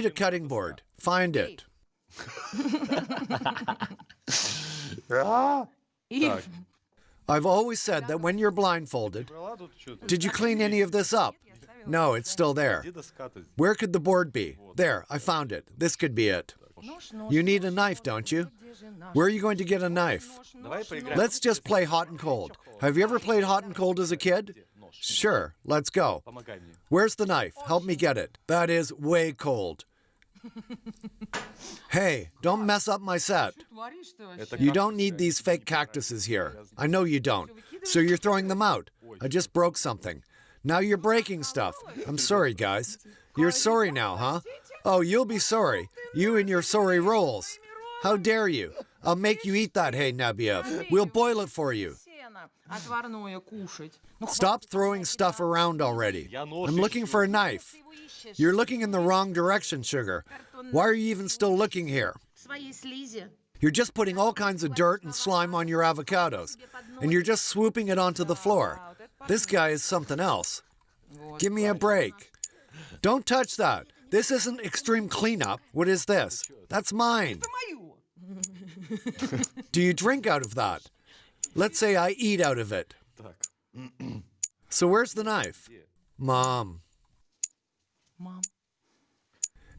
need a cutting board. Find it. Так. I've always said that when you're blindfolded, Брала тут что-то. did you clean any of this up? No, it's still there. Где доска-то? Where could the board be? There, I found it. This could be it. You need a knife, don't you? Where are you going to get a knife? Давай поиграем. Let's just play hot and cold. Have you ever played hot and cold as a kid? Sure, let's go. Помогай мне. Where's the knife? Help me get it. That is way cold. Hey, don't mess up my set. Это You как- don't need these fake cactuses here. I know you don't. So you're throwing them out. I just broke something. Now you're breaking stuff. I'm sorry, guys. You're sorry now, huh? Oh, you'll be sorry. You and your sorry rolls. How dare you? I'll make you eat that, hey, Nabiev. We'll boil it for you. Stop throwing stuff around already. I'm looking for a knife. You're looking in the wrong direction, Sugar. Why are you even still looking here? You're just putting all kinds of dirt and slime on your avocados, and you're just swooping it onto the floor. This guy is something else. Give me a break. Don't touch that. This isn't extreme cleanup. What is this? That's mine. Do you drink out of that? Let's say I eat out of it. Так. So where's the knife? Mom.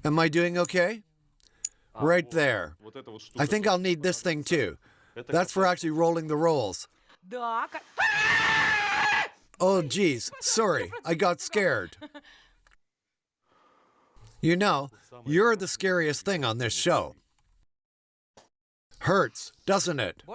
Am I doing okay? Right there. Вот эта вот штука. I think I'll need this thing too. That's for actually rolling the rolls. Oh, geez. Sorry, I got scared. You know, you're the scariest thing on this show. Hurts, doesn't it?